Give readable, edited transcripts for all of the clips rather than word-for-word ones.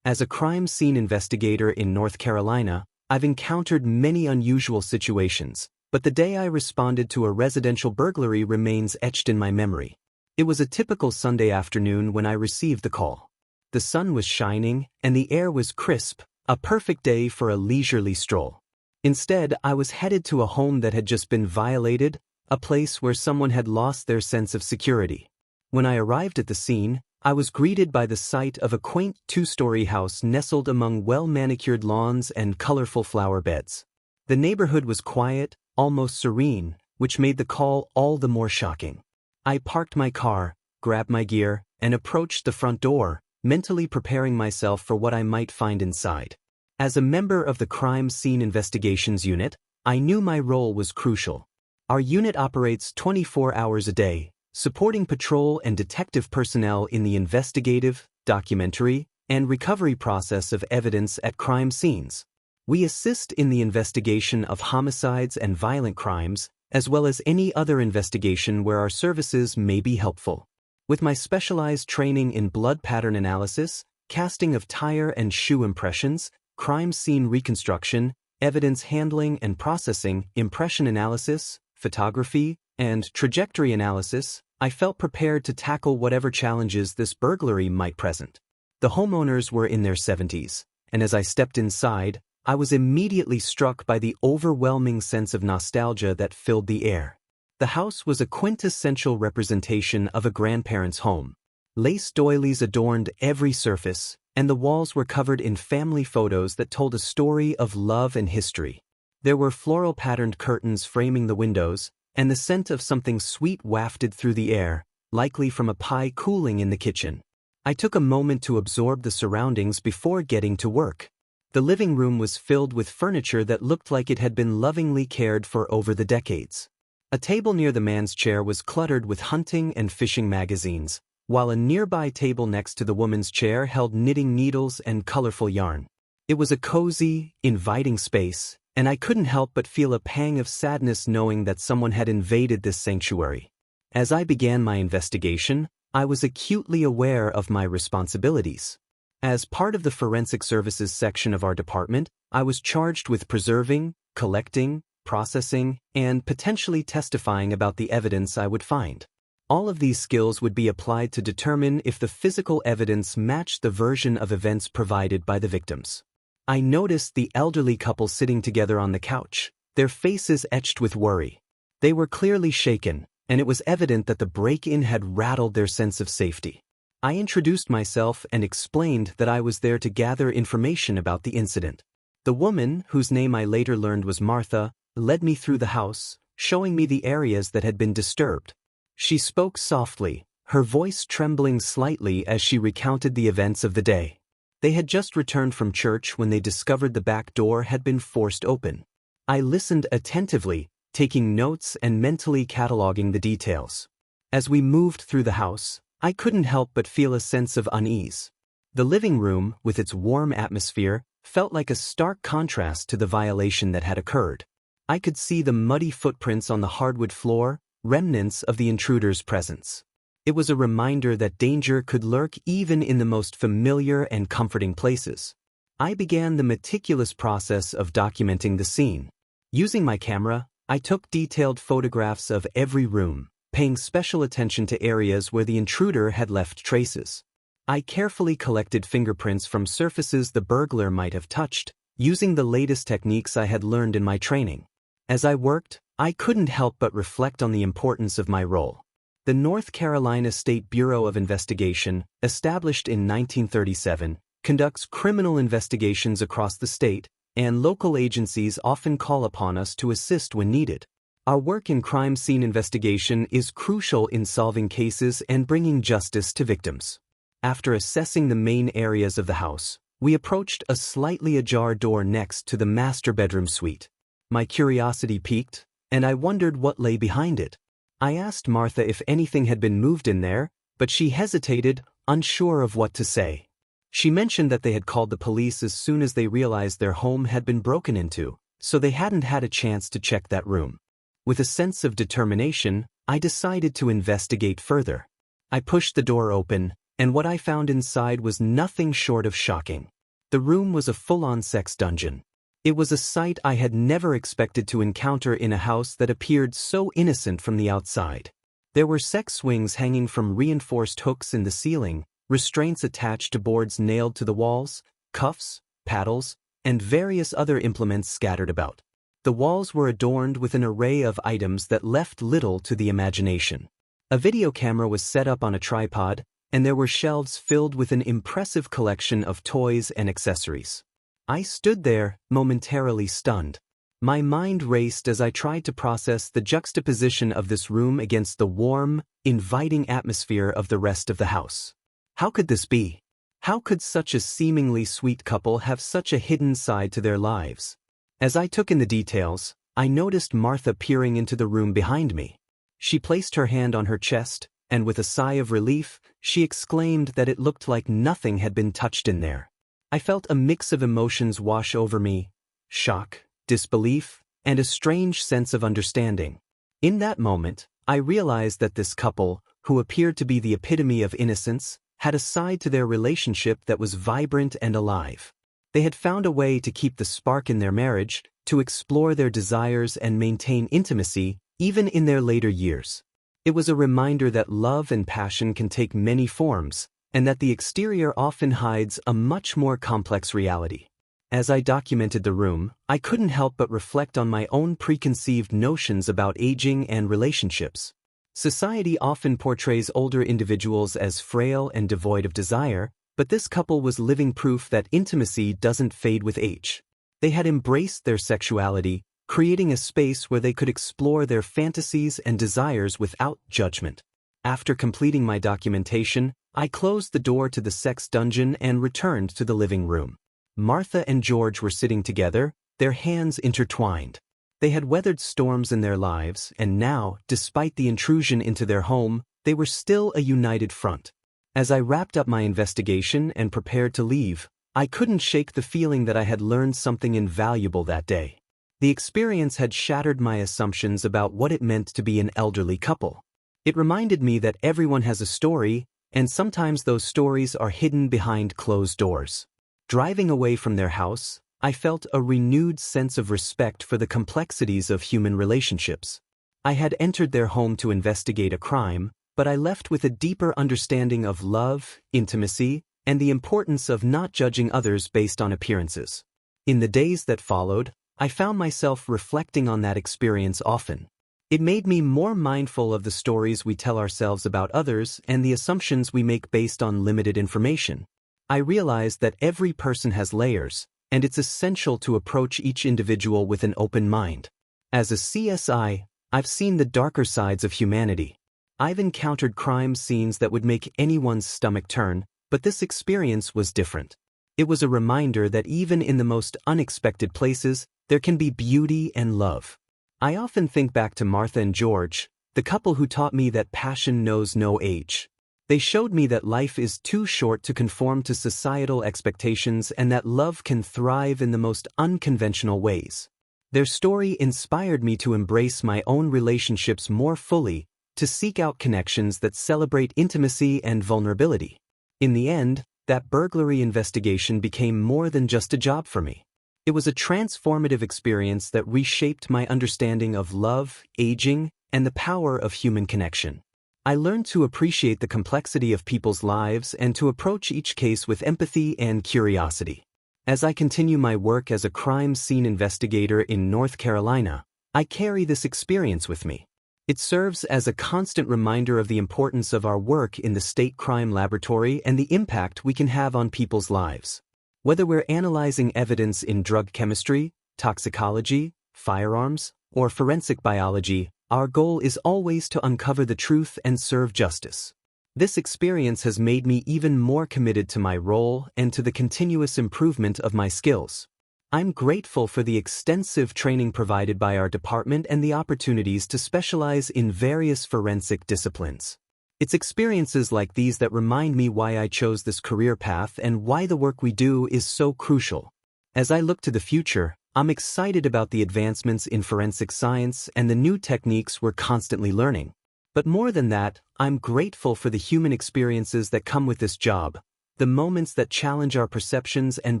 As a crime scene investigator in North Carolina, I've encountered many unusual situations, but the day I responded to a residential burglary remains etched in my memory. It was a typical Sunday afternoon when I received the call. The sun was shining, and the air was crisp, a perfect day for a leisurely stroll. Instead, I was headed to a home that had just been violated, a place where someone had lost their sense of security. When I arrived at the scene, I was greeted by the sight of a quaint two-story house nestled among well-manicured lawns and colorful flower beds. The neighborhood was quiet, almost serene, which made the call all the more shocking. I parked my car, grabbed my gear, and approached the front door, mentally preparing myself for what I might find inside. As a member of the Crime Scene Investigations Unit, I knew my role was crucial. Our unit operates 24 hours a day, supporting patrol and detective personnel in the investigative, documentary, and recovery process of evidence at crime scenes. We assist in the investigation of homicides and violent crimes, as well as any other investigation where our services may be helpful. With my specialized training in blood pattern analysis, casting of tire and shoe impressions, crime scene reconstruction, evidence handling and processing, impression analysis, photography, and trajectory analysis, I felt prepared to tackle whatever challenges this burglary might present. The homeowners were in their 70s, and as I stepped inside, I was immediately struck by the overwhelming sense of nostalgia that filled the air. The house was a quintessential representation of a grandparent's home. Lace doilies adorned every surface, and the walls were covered in family photos that told a story of love and history. There were floral-patterned curtains framing the windows, and the scent of something sweet wafted through the air, likely from a pie cooling in the kitchen. I took a moment to absorb the surroundings before getting to work. The living room was filled with furniture that looked like it had been lovingly cared for over the decades. A table near the man's chair was cluttered with hunting and fishing magazines, while a nearby table next to the woman's chair held knitting needles and colorful yarn. It was a cozy, inviting space, and I couldn't help but feel a pang of sadness knowing that someone had invaded this sanctuary. As I began my investigation, I was acutely aware of my responsibilities. As part of the forensic services section of our department, I was charged with preserving, collecting, processing, and potentially testifying about the evidence I would find. All of these skills would be applied to determine if the physical evidence matched the version of events provided by the victims. I noticed the elderly couple sitting together on the couch, their faces etched with worry. They were clearly shaken, and it was evident that the break-in had rattled their sense of safety. I introduced myself and explained that I was there to gather information about the incident. The woman, whose name I later learned was Martha, led me through the house, showing me the areas that had been disturbed. She spoke softly, her voice trembling slightly as she recounted the events of the day. They had just returned from church when they discovered the back door had been forced open. I listened attentively, taking notes and mentally cataloging the details. As we moved through the house, I couldn't help but feel a sense of unease. The living room, with its warm atmosphere, felt like a stark contrast to the violation that had occurred. I could see the muddy footprints on the hardwood floor, remnants of the intruder's presence. It was a reminder that danger could lurk even in the most familiar and comforting places. I began the meticulous process of documenting the scene. Using my camera, I took detailed photographs of every room, paying special attention to areas where the intruder had left traces. I carefully collected fingerprints from surfaces the burglar might have touched, using the latest techniques I had learned in my training. As I worked, I couldn't help but reflect on the importance of my role. The North Carolina State Bureau of Investigation, established in 1937, conducts criminal investigations across the state, and local agencies often call upon us to assist when needed. Our work in crime scene investigation is crucial in solving cases and bringing justice to victims. After assessing the main areas of the house, we approached a slightly ajar door next to the master bedroom suite. My curiosity piqued, and I wondered what lay behind it. I asked Martha if anything had been moved in there, but she hesitated, unsure of what to say. She mentioned that they had called the police as soon as they realized their home had been broken into, so they hadn't had a chance to check that room. With a sense of determination, I decided to investigate further. I pushed the door open, and what I found inside was nothing short of shocking. The room was a full-on sex dungeon. It was a sight I had never expected to encounter in a house that appeared so innocent from the outside. There were sex swings hanging from reinforced hooks in the ceiling, restraints attached to boards nailed to the walls, cuffs, paddles, and various other implements scattered about. The walls were adorned with an array of items that left little to the imagination. A video camera was set up on a tripod, and there were shelves filled with an impressive collection of toys and accessories. I stood there, momentarily stunned. My mind raced as I tried to process the juxtaposition of this room against the warm, inviting atmosphere of the rest of the house. How could this be? How could such a seemingly sweet couple have such a hidden side to their lives? As I took in the details, I noticed Martha peering into the room behind me. She placed her hand on her chest, and with a sigh of relief, she exclaimed that it looked like nothing had been touched in there. I felt a mix of emotions wash over me: shock, disbelief, and a strange sense of understanding. In that moment, I realized that this couple, who appeared to be the epitome of innocence, had a side to their relationship that was vibrant and alive. They had found a way to keep the spark in their marriage, to explore their desires and maintain intimacy, even in their later years. It was a reminder that love and passion can take many forms, and that the exterior often hides a much more complex reality. As I documented the room, I couldn't help but reflect on my own preconceived notions about aging and relationships. Society often portrays older individuals as frail and devoid of desire, but this couple was living proof that intimacy doesn't fade with age. They had embraced their sexuality, creating a space where they could explore their fantasies and desires without judgment. After completing my documentation, I closed the door to the sex dungeon and returned to the living room. Martha and George were sitting together, their hands intertwined. They had weathered storms in their lives, and now, despite the intrusion into their home, they were still a united front. As I wrapped up my investigation and prepared to leave, I couldn't shake the feeling that I had learned something invaluable that day. The experience had shattered my assumptions about what it meant to be an elderly couple. It reminded me that everyone has a story, and sometimes those stories are hidden behind closed doors. Driving away from their house, I felt a renewed sense of respect for the complexities of human relationships. I had entered their home to investigate a crime, but I left with a deeper understanding of love, intimacy, and the importance of not judging others based on appearances. In the days that followed, I found myself reflecting on that experience often. It made me more mindful of the stories we tell ourselves about others and the assumptions we make based on limited information. I realized that every person has layers, and it's essential to approach each individual with an open mind. As a CSI, I've seen the darker sides of humanity. I've encountered crime scenes that would make anyone's stomach turn, but this experience was different. It was a reminder that even in the most unexpected places, there can be beauty and love. I often think back to Martha and George, the couple who taught me that passion knows no age. They showed me that life is too short to conform to societal expectations and that love can thrive in the most unconventional ways. Their story inspired me to embrace my own relationships more fully, to seek out connections that celebrate intimacy and vulnerability. In the end, that burglary investigation became more than just a job for me. It was a transformative experience that reshaped my understanding of love, aging, and the power of human connection. I learned to appreciate the complexity of people's lives and to approach each case with empathy and curiosity. As I continue my work as a crime scene investigator in North Carolina, I carry this experience with me. It serves as a constant reminder of the importance of our work in the state crime laboratory and the impact we can have on people's lives. Whether we're analyzing evidence in drug chemistry, toxicology, firearms, or forensic biology, our goal is always to uncover the truth and serve justice. This experience has made me even more committed to my role and to the continuous improvement of my skills. I'm grateful for the extensive training provided by our department and the opportunities to specialize in various forensic disciplines. It's experiences like these that remind me why I chose this career path and why the work we do is so crucial. As I look to the future, I'm excited about the advancements in forensic science and the new techniques we're constantly learning. But more than that, I'm grateful for the human experiences that come with this job, the moments that challenge our perceptions and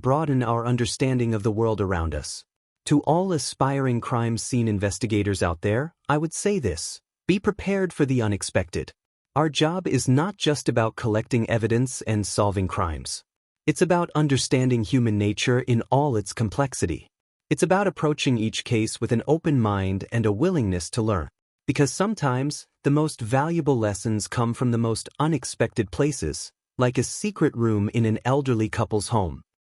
broaden our understanding of the world around us. To all aspiring crime scene investigators out there, I would say this: be prepared for the unexpected. Our job is not just about collecting evidence and solving crimes. It's about understanding human nature in all its complexity. It's about approaching each case with an open mind and a willingness to learn. Because sometimes, the most valuable lessons come from the most unexpected places, like a secret room in an elderly couple's home.